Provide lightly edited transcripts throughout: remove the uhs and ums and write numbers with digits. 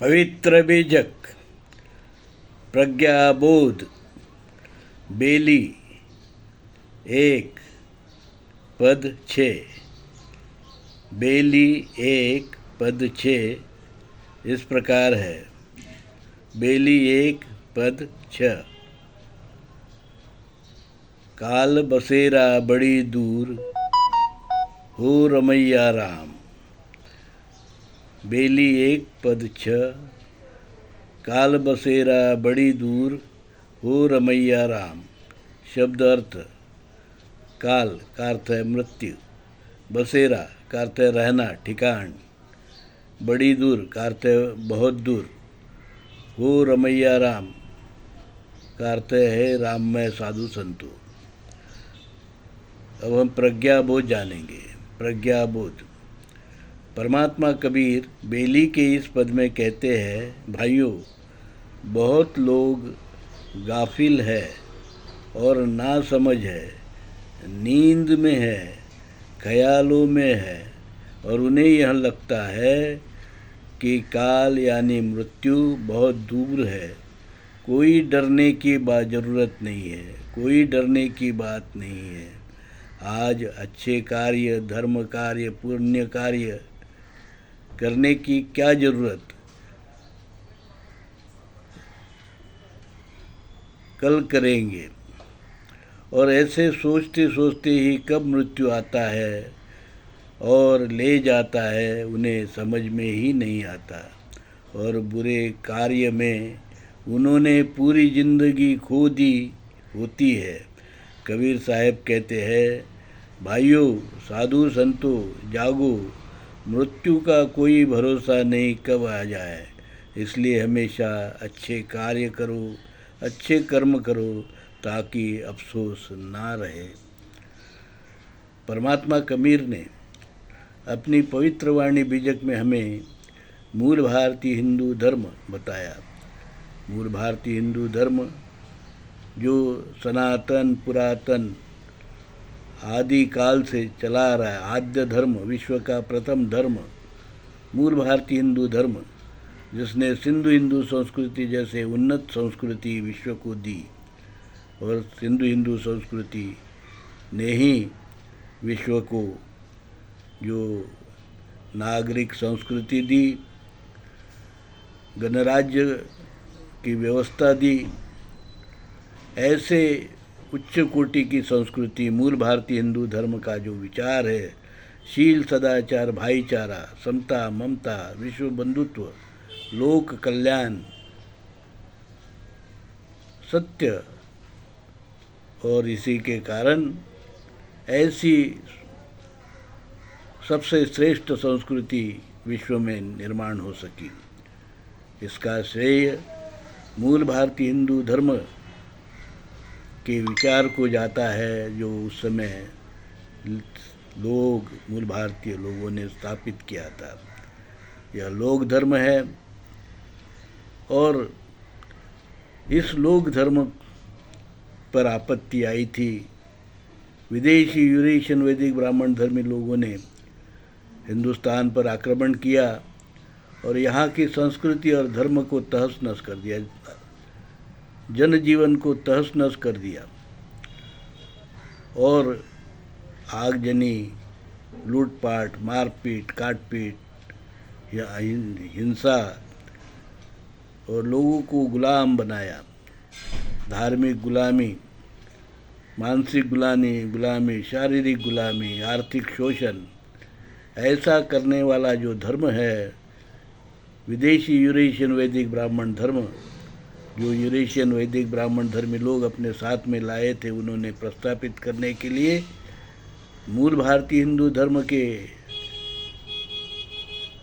पवित्र बीजक, प्रज्ञाबोध, बेली, एक पद छः। बेली एक पद छः इस प्रकार है। बेली एक पद छः। काल बसेरा बड़ी दूर, हो रमैया राम। बेली एक पद छः। काल बसेरा बड़ी दूर, हो रमैया राम। शब्द अर्थ। काल का अर्थ है मृत्यु, बसेरा का अर्थ है रहना, ठिकान, बड़ी दूर का अर्थ है बहुत दूर, हो रमैया राम का अर्थ है राममय साधु संतों। अब हम प्रज्ञाबोध जानेंगे। प्रज्ञाबोध। परमात्मा कबीर बेली के इस पद में कहते हैं, भाइयों, बहुत लोग गाफिल है और नासमझ है, नींद में है, ख्यालों में है, और उन्हें यह लगता है कि काल यानी मृत्यु बहुत दूर है। कोई डरने की ज़रूरत नहीं है, कोई डरने की बात नहीं है। आज अच्छे कार्य, धर्म कार्य, पुण्य कार्य करने की क्या ज़रूरत, कल करेंगे। और ऐसे सोचते सोचते ही कब मृत्यु आता है और ले जाता है, उन्हें समझ में ही नहीं आता। और बुरे कार्य में उन्होंने पूरी जिंदगी खो दी होती है। कबीर साहब कहते हैं, भाइयों, साधु संतों, जागो, मृत्यु का कोई भरोसा नहीं कब आ जाए। इसलिए हमेशा अच्छे कार्य करो, अच्छे कर्म करो, ताकि अफसोस ना रहे। परमात्मा कबीर ने अपनी पवित्र वाणी बीजक में हमें मूल भारतीय हिंदू धर्म बताया। मूल भारतीय हिंदू धर्म जो सनातन पुरातन आदि काल से चला आ रहा है, आद्य धर्म, विश्व का प्रथम धर्म, मूल भारतीय हिंदू धर्म, जिसने सिंधु हिंदू संस्कृति जैसे उन्नत संस्कृति विश्व को दी। और सिंधु हिंदू संस्कृति ने ही विश्व को जो नागरिक संस्कृति दी, गणराज्य की व्यवस्था दी, ऐसे उच्च कोटि की संस्कृति मूल भारतीय हिंदू धर्म का जो विचार है, शील, सदाचार, भाईचारा, समता, ममता, विश्व बंधुत्व, लोक कल्याण, सत्य, और इसी के कारण ऐसी सबसे श्रेष्ठ संस्कृति विश्व में निर्माण हो सकी। इसका श्रेय मूल भारतीय हिंदू धर्म के विचार को जाता है, जो उस समय लोग, मूल भारतीय लोगों ने स्थापित किया था। यह लोक धर्म है। और इस लोक धर्म पर आपत्ति आई थी। विदेशी यूरेशियन वैदिक ब्राह्मण धर्मी लोगों ने हिंदुस्तान पर आक्रमण किया और यहाँ की संस्कृति और धर्म को तहस नहस कर दिया, जनजीवन को तहस नहस कर दिया। और आगजनी, लूटपाट, मारपीट, काटपीट या हिंसा, और लोगों को गुलाम बनाया। धार्मिक गुलामी, मानसिक गुलामी, शारीरिक गुलामी, आर्थिक शोषण, ऐसा करने वाला जो धर्म है, विदेशी यूरेशियन वैदिक ब्राह्मण धर्म, जो यूरेशियन वैदिक ब्राह्मण धर्मी लोग अपने साथ में लाए थे, उन्होंने प्रस्थापित करने के लिए मूल भारतीय हिंदू धर्म के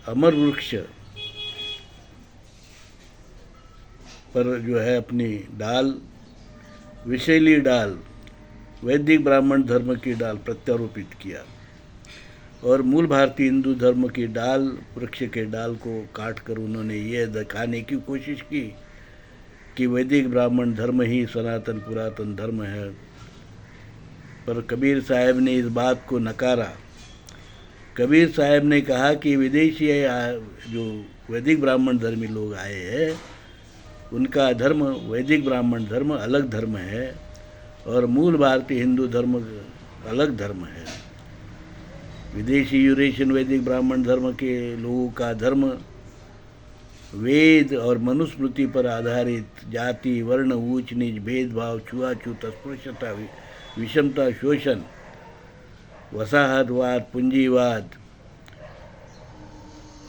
अमर वृक्ष पर जो है अपनी डाल, विषैली डाल, वैदिक ब्राह्मण धर्म की डाल प्रत्यारोपित किया। और मूल भारतीय हिंदू धर्म की डाल, वृक्ष के डाल को काट कर उन्होंने ये दिखाने की कोशिश की कि वैदिक ब्राह्मण धर्म ही सनातन पुरातन धर्म है। पर कबीर साहब ने इस बात को नकारा। कबीर साहब ने कहा कि विदेशी जो वैदिक ब्राह्मण धर्मी लोग आए हैं, उनका धर्म वैदिक ब्राह्मण धर्म अलग धर्म है और मूल भारतीय हिंदू धर्म अलग धर्म है। विदेशी यूरेशियन वैदिक ब्राह्मण धर्म के लोगों का धर्म वेद और मनुस्मृति पर आधारित जाति, वर्ण, ऊंच नीच, भेदभाव, छुआछूत, अस्पृश्यता, विषमता, शोषण, वसाहतवाद, पूंजीवाद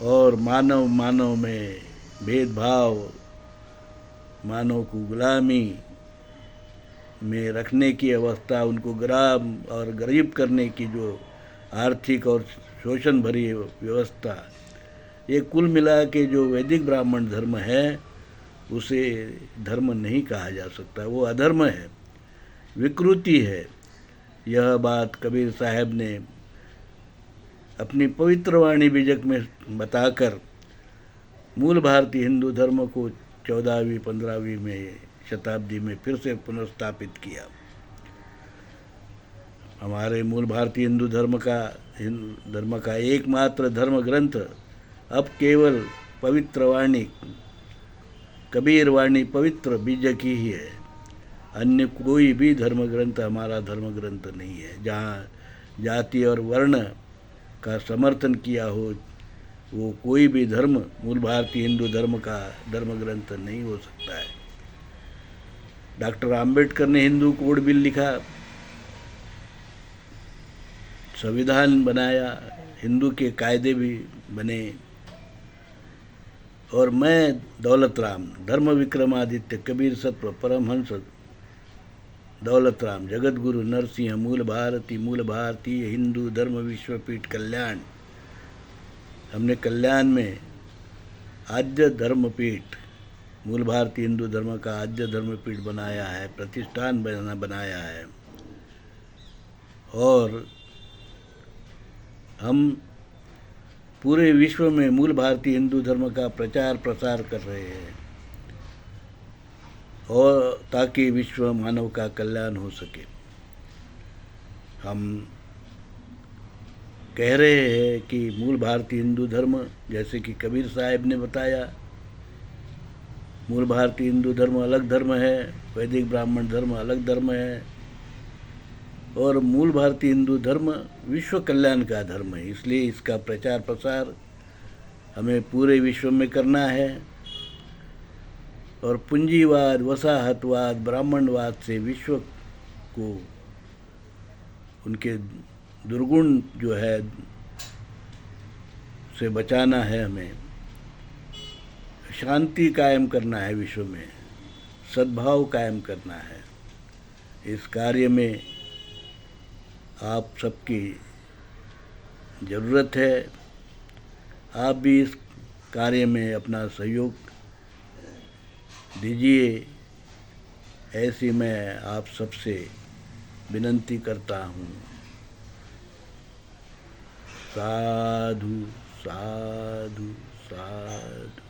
और मानव में भेदभाव, मानव को गुलामी में रखने की अवस्था, उनको गुलाम और गरीब करने की जो आर्थिक और शोषण भरी व्यवस्था, ये कुल मिला के जो वैदिक ब्राह्मण धर्म है उसे धर्म नहीं कहा जा सकता, वो अधर्म है, विकृति है। यह बात कबीर साहब ने अपनी पवित्र वाणी बीजक में बताकर मूल भारतीय हिंदू धर्म को 14वीं 15वीं में शताब्दी में फिर से पुनर्स्थापित किया। हमारे मूल भारतीय हिंदू धर्म का एकमात्र धर्म ग्रंथ अब केवल पवित्र वाणी, कबीर वाणी पवित्र बीजक ही है। अन्य कोई भी धर्म ग्रंथ हमारा धर्म ग्रंथ नहीं है। जहाँ जाति और वर्ण का समर्थन किया हो वो कोई भी धर्म मूल भारतीय हिंदू धर्म का धर्म ग्रंथ नहीं हो सकता है। डॉक्टर आम्बेडकर ने हिंदू कोड बिल लिखा, संविधान बनाया, हिंदू के कायदे भी बने, और मैं दौलत राम, धर्म विक्रमादित्य, कबीर सत्व, परमहंस दौलत राम, जगत गुरु नरसिंह, मूल भारतीय हिंदू धर्म विश्वपीठ कल्याण, हमने कल्याण में आद्य धर्मपीठ, मूल भारतीय हिंदू धर्म का आद्य धर्मपीठ बनाया है, प्रतिष्ठान बनाया है। और हम पूरे विश्व में मूल भारतीय हिंदू धर्म का प्रचार प्रसार कर रहे हैं, और ताकि विश्व मानव का कल्याण हो सके। हम कह रहे हैं कि मूल भारतीय हिंदू धर्म, जैसे कि कबीर साहब ने बताया, मूल भारतीय हिंदू धर्म अलग धर्म है, वैदिक ब्राह्मण धर्म अलग धर्म है, और मूल भारतीय हिंदू धर्म विश्व कल्याण का धर्म है। इसलिए इसका प्रचार प्रसार हमें पूरे विश्व में करना है, और पूंजीवाद, वसाहतवाद, ब्राह्मणवाद से विश्व को उनके दुर्गुण जो है से बचाना है। हमें शांति कायम करना है, विश्व में सद्भाव कायम करना है। इस कार्य में आप सबकी ज़रूरत है। आप भी इस कार्य में अपना सहयोग दीजिए, ऐसी मैं आप सबसे विनंती करता हूँ। साधु साधु साधु।